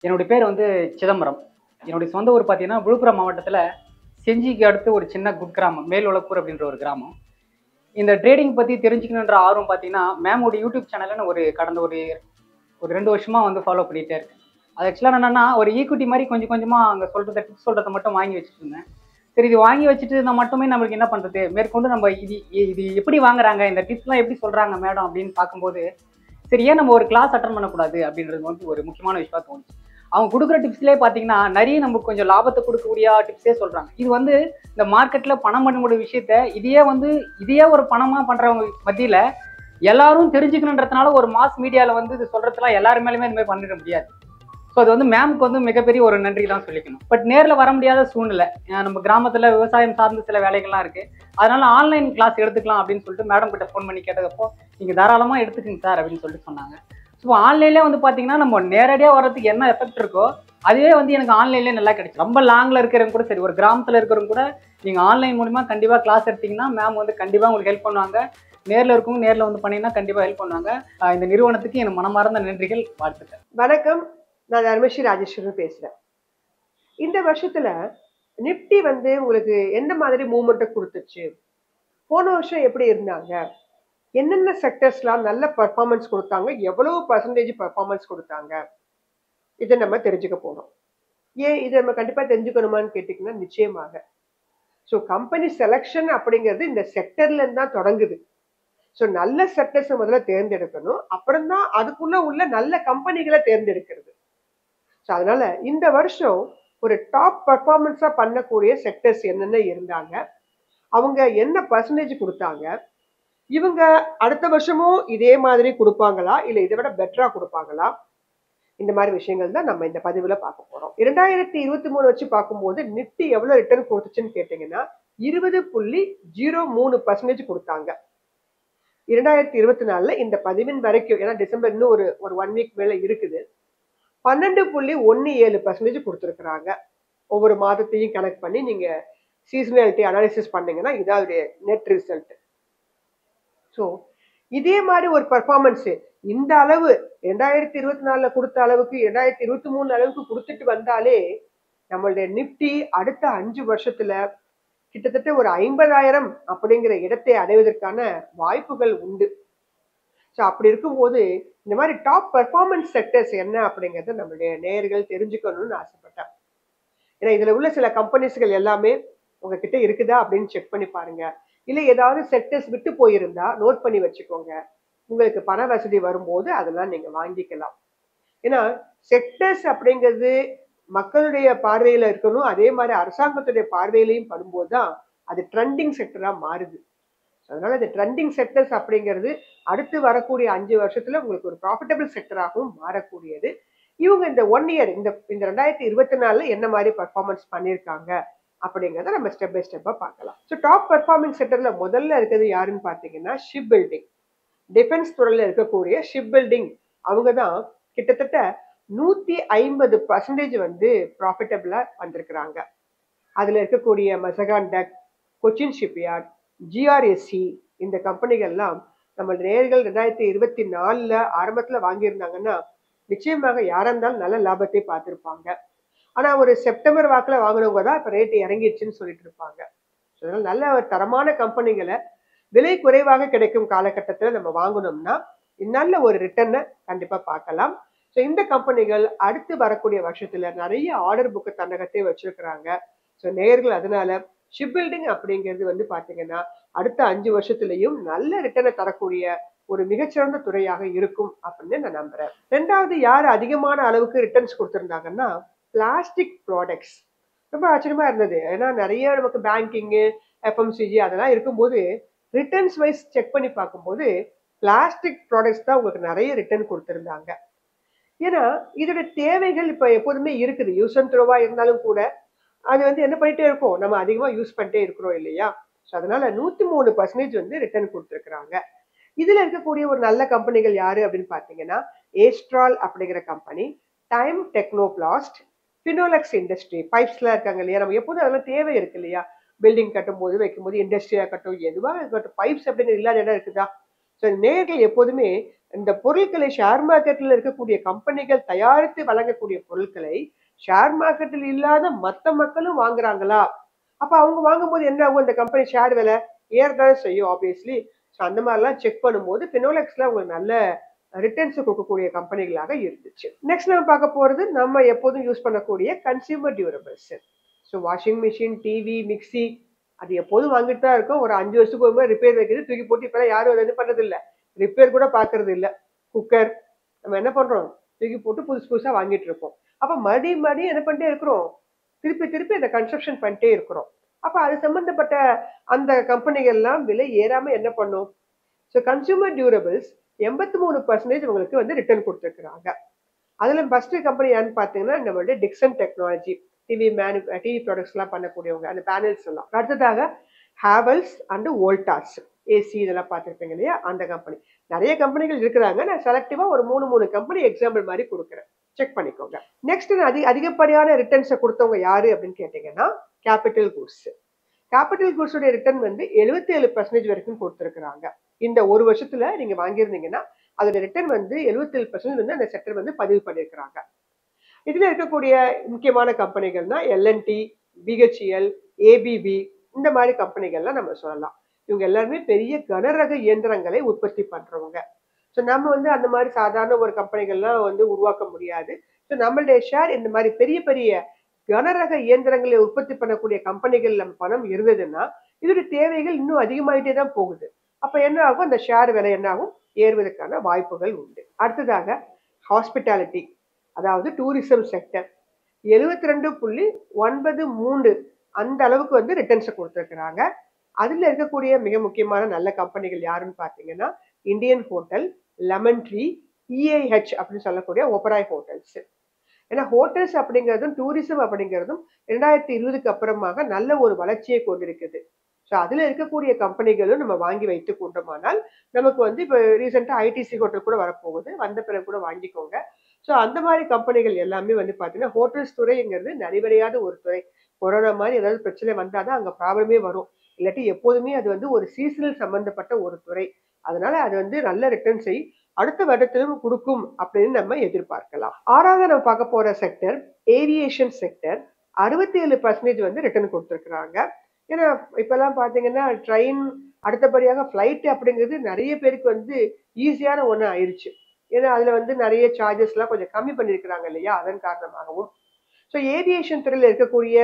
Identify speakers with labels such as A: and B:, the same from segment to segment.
A: என்னுடைய பேர் வந்து சிதம்பரம். என்னுடைய சொந்த ஊர் பார்த்தீங்கன்னா, விழுப்புரம் மாவட்டத்தில செஞ்சிக்கு அடுத்து ஒரு சின்ன குக்கிராமம். மேல்வளப்பூர் அப்படின்ற ஒரு கிராமம். இந்த ட்ரேடிங் பத்தி தெரிஞ்சுக்கணுன்ற ஆர்வம் பார்த்தீங்கன்னா, மேமோட யூடியூப் சேனல நான் கடந்த ஒரு ஒரு 2 வருஷமா வந்து ஃபாலோ பண்ணிட்டே இருக்கேன். அது ஆக்சுவலா என்னன்னா, ஒரு ஈக்விட்டி மாரி கொஞ்சம் கொஞ்சமா அங்க சொல்றத டிப்ஸ் சொல்றத மட்டும் வாங்கி வச்சுட்டு இருந்தேன். சரி இது வாங்கி வச்சுட்டு இருந்தா மட்டுமே நம்மளுக்கு என்ன பண்றது? மேற்கொண்டு நம்ம இது எப்படி வாங்குறாங்க? இந்த டிப்ஸ்லாம் எப்படி சொல்றாங்க மேடம் அப்படின்னு பார்க்கும்போது, சரி ஏன் நம்ம ஒரு கிளாஸ் அட்டெண்ட் பண்ணக்கூடாது? அப்படின்றது வந்து ஒரு முக்கியமான விஷயமா தோணுச்சு. அவங்க குடுக்குற டிப்ஸ்லயே பார்த்தீங்கன்னா, நெறைய நமக்கு கொஞ்சம் லாபத்த குடுக்கக்கூடிய டிப்ஸே சொல்றாங்க. இது வந்து இந்த மார்க்கெட்ல பணம் பண்ணக்கூடிய விஷயத்த, இதையே ஒரு பணமா பண்றவங்க மத்தியில எல்லாரும் தெரிஞ்சுக்கணுன்றதுனால ஒரு மாஸ் மீடியால வந்து இது சொல்றதுலாம் எல்லார் மேலயுமே இந்த மாரி பண்ணிட முடியாது. ஸோ அது வந்து மேம்க்கு வந்து மிகப்பெரிய ஒரு நன்றி தான் சொல்லிக்கணும். பட் நேர்ல வர முடியாத சூழ்நிலை. நம்ம கிராமத்துல விவசாயம் சார்ந்த சில வேலைகள்லாம் இருக்கு. அதனால ஆன்லைன் கிளாஸ் எடுத்துக்கலாம் அப்படின்னு சொல்லிட்டு மேடம் கிட்ட ஃபோன் பண்ணி கேட்டதப்போ, நீங்க தாராளமா எடுத்துக்கங்க சார் அப்படின்னு சொல்லிட்டு சொன்னாங்க. ஸோ ஆன்லைன்லேயே வந்து பார்த்தீங்கன்னா, நம்ம நேரடியா வர்றதுக்கு என்ன எஃபெக்ட் இருக்கோ, அதுவே வந்து எனக்கு ஆன்லைன்லேயே நல்லா கிடைக்கும். ரொம்ப லாங்ல இருக்கிறவங்க கூட சரி, ஒரு கிராமத்துல இருக்கிறவங்க கூட நீங்க ஆன்லைன் மூலியமா கண்டிப்பா கிளாஸ் எடுத்தீங்கன்னா, மேம் வந்து கண்டிப்பா உங்களுக்கு ஹெல்ப் பண்ணுவாங்க. நேர்ல இருக்கவங்க நேர்ல வந்து பண்ணீங்கன்னா கண்டிப்பா ஹெல்ப் பண்ணுவாங்க. இந்த நிறுவனத்துக்கு என் மனமார்ந்த நன்றிகள், வாழ்த்துக்கள்.
B: வணக்கம். நான் தர்மஸ்ரீ ராஜேஸ்வரன் பேசுறேன். இந்த வருஷத்துல நிப்டி வந்து உங்களுக்கு எந்த மாதிரி மூவ்மெண்ட் கொடுத்துச்சு? போன வருஷம் எப்படி இருந்தாங்க? என்னென்ன செக்டர்ஸ்லாம் நல்ல பெர்ஃபார்மன்ஸ் கொடுத்தாங்க? எவ்வளவு பர்சன்டேஜ் பெர்ஃபார்மன்ஸ் கொடுத்தாங்க? இதை நம்ம தெரிஞ்சுக்க போறோம். ஏன் இதை நம்ம கண்டிப்பா தெரிஞ்சுக்கணுமான்னு கேட்டீங்கன்னா நிச்சயமாக. ஸோ கம்பெனி செலெக்ஷன் அப்படிங்கிறது இந்த செக்டர்ல இருந்து தான் தொடங்குது. ஸோ நல்ல செக்டர்ஸ் முதல்ல தேர்ந்தெடுக்கணும். அப்புறம் தான் அதுக்குள்ள உள்ள நல்ல கம்பெனிகளை தேர்ந்தெடுக்கிறது. ஸோ அதனால இந்த வருஷம் ஒரு டாப் பர்ஃபார்மன்ஸா பண்ணக்கூடிய செக்டர்ஸ் என்னென்ன இருந்தாங்க, அவங்க என்ன பர்சன்டேஜ் கொடுத்தாங்க, இவங்க அடுத்த வருஷமும் இதே மாதிரி கொடுப்பாங்களா இல்லை இதை விட பெட்டரா கொடுப்பாங்களா, இந்த மாதிரி விஷயங்கள் தான் நம்ம இந்த பதிவுல பார்க்க போறோம். 2023 வச்சு பார்க்கும்போது நிப்டி எவ்வளவு ரிட்டர்ன் கொடுத்துச்சுன்னு கேட்டீங்கன்னா 20.03% கொடுத்தாங்க. 2024 இந்த பதிவின் வரைக்கும், ஏன்னா டிசம்பர் இன்னும் ஒரு ஒரு 1 வீக் மேல இருக்குது, 12.17% கொடுத்துருக்குறாங்க. ஒவ்வொரு மாதத்தையும் கனெக்ட் பண்ணி நீங்க சீசனாலிட்டி அனாலிசிஸ் பண்ணீங்கன்னா இதாவது நெட் ரிசல்ட். ஸோ இதே மாதிரி ஒரு பர்ஃபார்மன்ஸ் இந்த அளவு 2024 கொடுத்த அளவுக்கு 2023 அளவுக்கு கொடுத்துட்டு வந்தாலே நம்மளுடைய நிப்டி அடுத்த 5 வருஷத்துல கிட்டத்தட்ட ஒரு 50,000 அப்படிங்கிற இடத்தை அடைவதற்கான வாய்ப்புகள் உண்டு. ஸோ அப்படி இருக்கும்போது இந்த மாதிரி டாப் பர்ஃபார்மன்ஸ் செக்டர்ஸ் என்ன அப்படிங்கிறத நம்மளுடைய நேயர்கள் தெரிஞ்சுக்கணும்னு ஆசைப்பட்டேன். ஏன்னா இதுல உள்ள சில கம்பெனிஸ்கள் எல்லாமே உங்ககிட்ட இருக்குதா அப்படின்னு செக் பண்ணி பாருங்க. இல்லை ஏதாவது செக்டர்ஸ் விட்டு போயிருந்தா நோட் பண்ணி வச்சுக்கோங்க. உங்களுக்கு பண வசதி வரும்போது அதெல்லாம் நீங்க வாங்கிக்கலாம். ஏன்னா செக்டர்ஸ் அப்படிங்கிறது மக்களுடைய பார்வையில இருக்கணும், அதே மாதிரி அரசாங்கத்துடைய பார்வையிலையும் படும்போது தான் அது ட்ரெண்டிங் செக்டரா மாறுது. அதனால இந்த ட்ரெண்டிங் செக்டர்ஸ் அப்படிங்கிறது அடுத்து வரக்கூடிய 5 வருஷத்துல உங்களுக்கு ஒரு ப்ராஃபிட்டபிள் செக்டராகவும் மாறக்கூடியது. இவங்க இந்த 1 இயர் இந்த இந்த 2024 என்ன மாதிரி பர்ஃபார்மன்ஸ் பண்ணியிருக்காங்க அப்படிங்கிறத நம்ம ஸ்டெப் பை ஸ்டெப்பா பார்க்கலாம். ஸோ டாப் பர்ஃபார்மிங் செக்டர்ல முதல்ல இருக்கிறது யாருன்னு பார்த்தீங்கன்னா ஷிப் பில்டிங். டிஃபென்ஸ் துறையில இருக்கக்கூடிய ஷிப் பில்டிங் அவங்க தான் கிட்டத்தட்ட 150% வந்து ப்ராஃபிட்டபிளா வந்திருக்கிறாங்க. அதுல இருக்கக்கூடிய மசகான் டக், கொச்சின் ஷிப்யார்ட், ஜிஆர்எஸ்சி, இந்த கம்பெனிகள்லாம் நம்ம நேர்கள் 2024 ஆரம்பத்துல வாங்கியிருந்தாங்கன்னா நிச்சயமாக யாரா இருந்தாலும் நல்ல லாபத்தை பார்த்திருப்பாங்க. ஆனா ஒரு செப்டம்பர் வாக்குல வாங்கினவங்க தான் இப்ப ரேட் இறங்கிடுச்சுன்னு சொல்லிட்டு இருப்பாங்க. அதனால நல்ல ஒரு தரமான கம்பெனிகளை விலை குறைவாக கிடைக்கும் காலகட்டத்துல நம்ம வாங்கணும்னா நல்ல ஒரு ரிட்டர்னை கண்டிப்பா பார்க்கலாம். ஸோ இந்த கம்பெனிகள் அடுத்து வரக்கூடிய வருஷத்துல நிறைய ஆர்டர் புக்கு தன்னகத்தை வச்சிருக்கிறாங்க. ஸோ நேயர்கள் அதனால ஷிப் பில்டிங் அப்படிங்கிறது வந்து பாத்தீங்கன்னா அடுத்த 5 வருஷத்துலயும் நல்ல ரிட்டர்னை தரக்கூடிய ஒரு மிகச்சிறந்த துறையாக இருக்கும் அப்படின்னு நான் நம்புறேன். ரெண்டாவது யார் அதிகமான அளவுக்கு ரிட்டர்ன்ஸ் கொடுத்திருந்தாங்கன்னா பிளாஸ்டிக் ப்ராடக்ட்ஸ். ரொம்ப ஆச்சரியமா இருந்தது. ஏன்னா நிறைய நமக்கு பேங்கிங்கு, எஃப்எம்சிஜி அதெல்லாம் இருக்கும்போது ரிட்டர்ன்ஸ் வைஸ் செக் பண்ணி பார்க்கும்போது பிளாஸ்டிக் ப்ராடக்ட்ஸ் தான் உங்களுக்கு நிறைய ரிட்டர்ன் கொடுத்திருந்தாங்க. ஏன்னா இதோட தேவைகள் இப்ப எப்போதுமே இருக்குது. யூஸ் அண்ட் த்ரோவா இருந்தாலும் கூட அது வந்து என்ன பண்ணிட்டே இருக்கும், நம்ம அதிகமா யூஸ் பண்ணிட்டே இருக்கிறோம் இல்லையா? ஸோ அதனால 103% வந்து ரிட்டர்ன் கொடுத்துருக்குறாங்க. இதுல இருக்கக்கூடிய ஒரு நல்ல கம்பெனிகள் யாரு அப்படின்னு பாத்தீங்கன்னா ஏஸ்ட்ரால் அப்படிங்கிற கம்பெனி, டைம் டெக்னோபிளாஸ்ட், பினோலெக்ஸ் இண்டஸ்ட்ரி. பைப்ஸ்லாம் இருக்காங்க இல்லையா, நம்ம எப்போதும் அதெல்லாம் தேவை இருக்கு இல்லையா, பில்டிங் கட்டும் போது வைக்கும் போது, இண்டஸ்ட்ரியா இருக்கட்டும், எதுவாக இருக்கட்டும், பைப்ஸ் அப்படிங்கிறது இல்லாத இடம் இருக்குதா? ஸோ நேர்கள் எப்போதுமே இந்த பொருட்களை ஷேர் மார்க்கெட்ல இருக்கக்கூடிய கம்பெனிகள் தயாரித்து வழங்கக்கூடிய பொருட்களை ஷேர் மார்க்கெட்டில் இல்லாத மற்ற மக்களும் வாங்குறாங்களா? அப்ப அவங்க வாங்கும்போது என்ன ஆகும்? இந்த கம்பெனி ஷேர் விலை ஏறதான் செய்யும் ஆப்வியஸ்லி. ஸோ அந்த மாதிரிலாம் செக் பண்ணும்போது ஃபினோலெக்ஸ்ல உங்களுக்கு நல்ல ரிட்டர்ன்ஸ் கொடுக்கக்கூடிய கம்பெனிகளாக இருந்துச்சு. நெக்ஸ்ட் நம்ம பார்க்க போறது நம்ம எப்போதும் யூஸ் பண்ணக்கூடிய consumer durables. So washing machine, TV, mixie அது எப்போதும் வாங்கிட்டு தான் இருக்கும். ஒரு 5 வருஷத்துக்கு ஒரு ரிப்பேர் வைக்கிறது தூக்கி போட்டு இப்பெல்லாம் யாரும் அதை இது பண்றது இல்லை, ரிப்பேர் கூட பார்க்கறது இல்லை. குக்கர் நம்ம என்ன பண்றோம், தூக்கி போட்டு புதுசு புதுசா வாங்கிட்டு இருப்போம். அப்ப மறுபடியும் என்ன பண்ணிட்டே இருக்கிறோம், திருப்பி திருப்பி அதை கன்ஸ்ட்ரக்ஷன் பண்ணிட்டே இருக்கிறோம். அப்ப அது சம்பந்தப்பட்ட அந்த கம்பெனிகள்லாம் விலை ஏறாம என்ன பண்ணும்? ஸோ கன்சியூமர் டியூரபிள்ஸ் 83% உங்களுக்கு வந்து ரிட்டர்ன் கொடுத்துருக்குறாங்க. அதுல ஃபர்ஸ்ட் கம்பெனி யாருன்னு பாத்தீங்கன்னா நம்மளுடைய டிக்சன் டெக்னாலஜி, டிவி ப்ராடக்ட்ஸ் எல்லாம் பண்ணக்கூடியவங்க, அந்த பேனல்ஸ் எல்லாம். அடுத்ததாக ஹேவல்ஸ் அண்ட் வோல்டாஸ் ஏசி இதெல்லாம் பார்த்துருப்பீங்க இல்லையா, அந்த கம்பெனி. நிறைய கம்பெனிகள் இருக்கிறாங்க, நான் செலக்டிவா ஒரு 3 கம்பெனி எக்ஸாம்பிள் மாதிரி கொடுக்குறேன், செக் பண்ணிக்கோங்க. நெக்ஸ்ட் அதிகப்படியான ரிட்டர்ன்ஸை கொடுத்தவங்க யாரு அப்படின்னு கேட்டீங்கன்னா கேபிட்டல் குட்ஸ். கேபிட்டல் குட்ஸோட ரிட்டர்ன் வந்து 77% வரைக்கும் கொடுத்துருக்குறாங்க. இந்த ஒரு வருஷத்துல நீங்க வாங்கியிருந்தீங்கன்னா அதோட ரிட்டர்ன் வந்து 77% வந்து அந்த செக்டர் வந்து பதிவு பண்ணியிருக்கிறாங்க. இதுல இருக்கக்கூடிய முக்கியமான கம்பெனிகள்னா எல்என்டி, பிஹெச்இஎல், ஏபிபி இந்த மாதிரி கம்பெனிகள்லாம் நம்ம சொல்லலாம். இவங்க எல்லாருமே பெரிய கனரக இயந்திரங்களை உற்பத்தி பண்றவங்க. ஸோ நம்ம வந்து அந்த மாதிரி சாதாரண ஒரு கம்பெனிகள்லாம் வந்து உருவாக்க முடியாது. ஸோ நம்மளுடைய ஷேர் இந்த மாதிரி பெரிய பெரிய கனரக இயந்திரங்களை உற்பத்தி பண்ணக்கூடிய கம்பெனிகள் நம்ம பணம் இருந்ததுன்னா இதோட தேவைகள் இன்னும் அதிகமாயிட்டே தான் போகுது. அப்ப என்ன ஆகும், அந்த ஷேர் விலை என்ன ஆகும், ஏறுவதற்கான வாய்ப்புகள் உண்டு. அடுத்ததாக ஹாஸ்பிட்டாலிட்டி, அதாவது டூரிசம் செக்டர் 72.93 அந்த அளவுக்கு வந்து ரிட்டர்ன்ஸை கொடுத்துருக்குறாங்க. அதுல இருக்கக்கூடிய மிக முக்கியமான நல்ல கம்பெனிகள் யாருன்னு பாத்தீங்கன்னா Indian hotel, lemon tree, EIH அப்படின்னு சொல்லக்கூடிய ஓபராய் ஹோட்டல்ஸ். ஏன்னா ஹோட்டல்ஸ் அப்படிங்கிறதும் டூரிசம் அப்படிங்கிறதும் 2020க்கு அப்புறமாக நல்ல ஒரு வளர்ச்சியை கொண்டிருக்குது. ஸோ அதுல இருக்கக்கூடிய கம்பெனிகளும் நம்ம வாங்கி வைத்துக் கொண்டோமானால் நமக்கு வந்து இப்போ ரீசெண்டா ஐடிசி ஹோட்டல் கூட வரப்போகுது, வந்த பிறகு கூட வாங்கிக்கோங்க. ஸோ அந்த மாதிரி கம்பெனிகள் எல்லாமே வந்து பாத்தீங்கன்னா ஹோட்டல்ஸ் துறைங்கிறது நிறைவடையாத ஒரு துறை. கொரோனா மாதிரி ஏதாவது பிரச்சனை வந்தாதான் அங்க ப்ராப்ளமே வரும், இல்லாட்டி எப்போதுமே அது வந்து ஒரு சீசனல் சம்பந்தப்பட்ட ஒரு துறை. அதனால அது வந்து நல்ல ரிட்டர்ன்ஸை அடுத்த வருடத்திலும் கொடுக்கும் அப்படின்னு நம்ம எதிர்பார்க்கலாம். ஆறாவது நம்ம பார்க்க போற செக்டர் ஏவியேஷன் செக்டர். 67% வந்து ரிட்டர்ன் கொடுத்துருக்குறாங்க. ஏன்னா இப்பெல்லாம் பாத்தீங்கன்னா ட்ரெயின் அடுத்தபடியாக ஃபிளைட் அப்படிங்கிறது நிறைய பேருக்கு வந்து ஈஸியான ஒண்ணு ஆயிடுச்சு. ஏன்னா அதுல வந்து நிறைய சார்ஜஸ் எல்லாம் கொஞ்சம் கம்மி பண்ணிருக்கிறாங்க இல்லையா, அதன் காரணமாகவும். ஸோ ஏவியேஷன் துறையில இருக்கக்கூடிய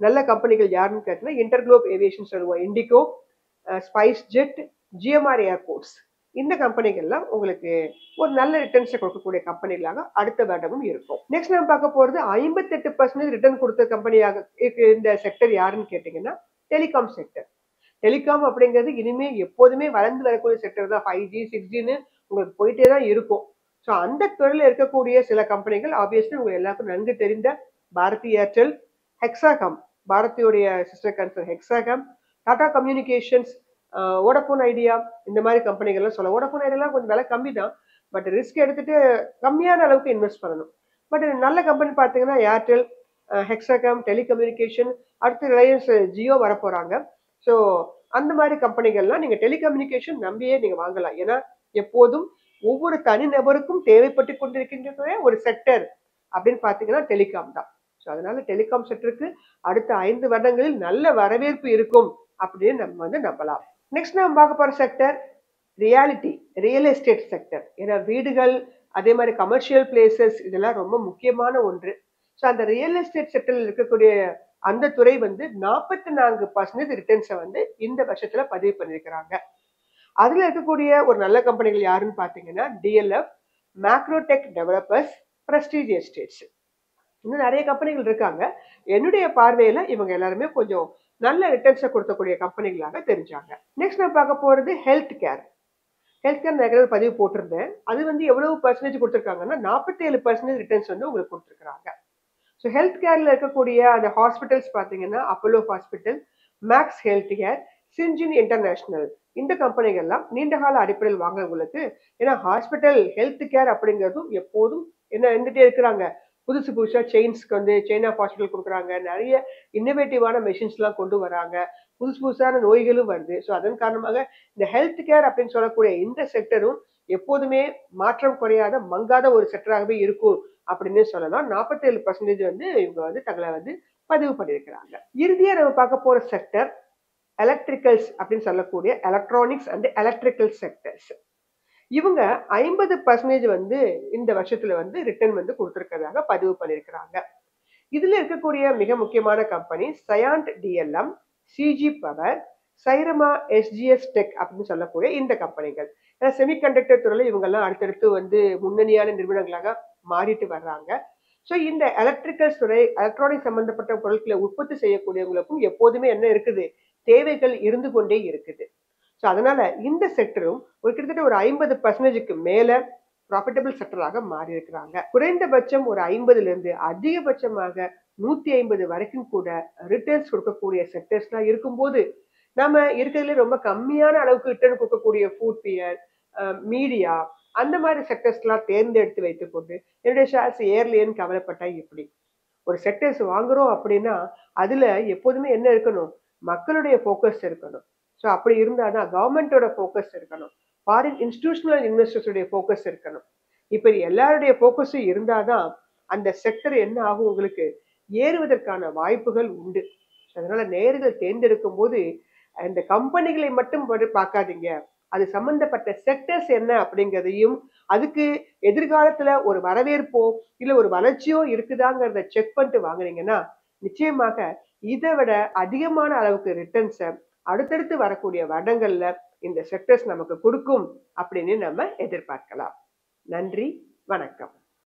B: நல்ல கம்பெனிகள் யாருன்னு கேட்டீங்கன்னா இன்டர்குளோப் ஏவியேஷன் சொல்லுவோம், IndiGo, SpiceJet, GMR airports. இந்த கம்பெனிகள்லாம் உங்களுக்கு ஒரு நல்ல ரிட்டர்ன்ஸை கொடுக்கக்கூடிய கம்பெனிகளாக அடுத்த வருடமும் இருக்கும். நெக்ஸ்ட் நம்ம பார்க்க போறது 58% ரிட்டர்ன் கொடுத்த கம்பெனியாக இந்த செக்டர் யாருன்னு கேட்டீங்கன்னா டெலிகாம் செக்டர். டெலிகாம் அப்படிங்கிறது இனிமே எப்போதுமே வளர்ந்து வரக்கூடிய செக்டர் தான். 5G 6Gன்னு உங்களுக்கு போயிட்டே தான் இருக்கும். ஸோ அந்த துறையில இருக்கக்கூடிய சில கம்பெனிகள் ஆப்வியஸ்லி உங்களுக்கு எல்லாருக்கும் நன்கு தெரிந்த பாரதி ஏர்டெல், ஹெக்ஸாகாம், பாரதியோடைய sister concern Hexacom, Tata Communications, Vodafone Idea, இந்த மாதிரி கம்பெனிகள்லாம் சொல்லலாம். வோடஃபோன் ஐடியாலாம் கொஞ்சம் விலை கம்மி தான், பட் ரிஸ்க் எடுத்துட்டு கம்மியான அளவுக்கு இன்வெஸ்ட் பண்ணணும். பட் நல்ல கம்பெனி பார்த்தீங்கன்னா ஏர்டெல், ஹெக்ஸாகாம், டெலிகம்யூனிகேஷன், அடுத்து ரிலையன்ஸ் ஜியோ வரப்போறாங்க. ஸோ அந்த மாதிரி கம்பெனிகள்லாம் நீங்க டெலிகம்யூனிகேஷன் நம்பியே நீங்க வாங்கலாம். ஏன்னா எப்போதும் ஒவ்வொரு தனிநபருக்கும் தேவைப்பட்டு கொண்டிருக்கின்ற ஒரு செக்டர் அப்படின்னு பாத்தீங்கன்னா டெலிகாம் தான். ஸோ அதனால டெலிகாம் செக்டருக்கு அடுத்த 5 வருடங்களில் நல்ல வரவேற்பு இருக்கும் அப்படின்னு நம்ம வந்து நம்பலாம். நெக்ஸ்ட் நம்ம பார்க்க போற செக்டர் ரியல் எஸ்டேட் செக்டர். ஏன்னா வீடுகள் அதே மாதிரி கமர்ஷியல் பிளேசஸ் இதெல்லாம் ரொம்ப முக்கியமான ஒன்று. ஸோ அந்த ரியல் எஸ்டேட் செக்டர்ல இருக்கக்கூடிய அந்த துறை வந்து 44% ரிட்டர்ன்ஸை வந்து இந்த வருஷத்துல பதிவு பண்ணியிருக்கிறாங்க. அதுல இருக்கக்கூடிய ஒரு நல்ல கம்பெனிகள் யாருன்னு பாத்தீங்கன்னா DLF, Macrotech developers, prestige estates. இன்னும் நிறைய கம்பெனிகள் இருக்காங்க. என்னுடைய பார்வையில இவங்க எல்லாருமே கொஞ்சம் நல்ல ரிட்டர்ன்ஸை கொடுக்கக்கூடிய கம்பெனிகளாக தெரிஞ்சாங்க. நெக்ஸ்ட் நான் பார்க்க போறது ஹெல்த் கேர். ஹெல்த் கேர் நான் பதிவு போட்டிருந்தேன். அது வந்து எவ்வளவு பர்சன்டேஜ் கொடுத்துருக்காங்கன்னா 47% ரிட்டர்ன்ஸ் வந்து உங்களுக்கு கொடுத்துருக்காங்க. ஸோ ஹெல்த் கேர்ல இருக்கக்கூடிய அந்த ஹாஸ்பிட்டல்ஸ் பார்த்தீங்கன்னா Apollo hospital, Max Health Care, Syngene International, இந்த கம்பெனிகள்லாம் நீண்ட கால அடிப்படையில் வாங்குறவங்களுக்கு. ஏன்னா ஹாஸ்பிட்டல் ஹெல்த் கேர் அப்படிங்கிறதும் எப்போதும் என்ன இருந்துட்டே இருக்கிறாங்க. புதுசு புதுசாக செயின்ஸ்க்கு வந்து செயின் ஆஃப் ஹாஸ்பிட்டல் கொடுக்குறாங்க, நிறைய இன்னோவேட்டிவான மெஷின்ஸ்லாம் கொண்டு வராங்க, புதுசு புதுசான நோய்களும் வருது. ஸோ அதன் காரணமாக இந்த ஹெல்த் கேர் அப்படின்னு சொல்லக்கூடிய இந்த செக்டரும் எப்போதுமே மாற்றம் குறையாத மங்காத ஒரு செக்டராகவே இருக்கும் அப்படின்னு சொல்லலாம். 47% வந்து இவங்க வந்து தங்களை வந்து பதிவு பண்ணியிருக்கிறாங்க. இறுதியா நம்ம பார்க்க போற செக்டர் எலக்ட்ரிக்கல்ஸ் அப்படின்னு சொல்லக்கூடிய எலக்ட்ரானிக்ஸ் அண்ட் எலக்ட்ரிக்கல் செக்டர்ஸ். இவங்க 50% வந்து இந்த வருஷத்துல வந்து ரிட்டர்ன் வந்து கொடுத்திருக்கிறதாக பதிவு பண்ணியிருக்கிறாங்க. இதுல இருக்கக்கூடிய மிக முக்கியமான company Cyient DLM, CG Power, Syrma, SGS Tech அப்படின்னு சொல்லக்கூடிய இந்த கம்பெனிகள். ஏன்னா செமிகண்டக்டர் துறையில இவங்கெல்லாம் அடுத்தடுத்து வந்து முன்னணியான நிறுவனங்களாக மாறிட்டு வர்றாங்க. ஸோ இந்த எலக்ட்ரிக்கல் துறை, எலக்ட்ரானிக் சம்பந்தப்பட்ட பொருட்களை உற்பத்தி செய்யக்கூடியவங்களுக்கும் எப்போதுமே என்ன இருக்குது, தேவைகள் இருந்து கொண்டே இருக்குது. ஸோ அதனால இந்த செக்டரும் ஒரு கிட்டத்தட்ட ஒரு 50%க்கு மேல ப்ராஃபிட்டபிள் செக்டராக மாறி இருக்கிறாங்க. குறைந்தபட்சம் ஒரு 50ல இருந்து அதிகபட்சமாக 150 வரைக்கும் கூட ரிட்டர்ன்ஸ் கொடுக்கக்கூடிய செக்டர்ஸ்லாம் இருக்கும்போது, நம்ம இருக்கிறதுல ரொம்ப கம்மியான அளவுக்கு ரிட்டர்ன் கொடுக்கக்கூடிய ஃபுட் பியர், மீடியா அந்த மாதிரி செக்டர்ஸ்லாம் தேர்ந்தெடுத்து வைத்துக்கொண்டு என்னுடைய ஷேர்ஸ் ஏர்லைன்னு கவலைப்பட்டா எப்படி? ஒரு செக்டர்ஸ் வாங்குறோம் அப்படின்னா அதுல எப்போதுமே என்ன இருக்கணும், மக்களுடைய ஃபோக்கஸ் இருக்கணும். ஸோ அப்படி இருந்தாதான் கவர்மெண்டோட ஃபோக்கஸ் இருக்கணும், ஃபாரின் இன்ஸ்டிடியூஷனல் இன்வெஸ்டர்ஸுடைய ஃபோக்கஸ் இருக்கணும். இப்ப எல்லாருடைய ஃபோக்கஸும் இருந்தாதான் அந்த செக்டர் என்ன ஆகும், உங்களுக்கு ஏறுவதற்கான வாய்ப்புகள் உண்டு. அதனால நேர்கள் தேர்ந்தெடுக்கும் போது இந்த கம்பெனிகளை மட்டும் பார்க்காதீங்க, அது சம்பந்தப்பட்ட செக்டர்ஸ் என்ன அப்படிங்கிறதையும், அதுக்கு எதிர்காலத்துல ஒரு வரவேற்போ இல்ல ஒரு வளர்ச்சியோ இருக்குதாங்கிறத செக் பண்ணிட்டு வாங்குனீங்கன்னா நிச்சயமாக இதை விட அதிகமான அளவுக்கு ரிட்டர்ன்ஸை அடுத்தடுத்து வரக்கூடிய வருடங்கள்ல இந்த செக்டர்ஸ் நமக்கு கொடுக்கும் அப்படின்னு நம்ம எதிர்பார்க்கலாம். நன்றி, வணக்கம்.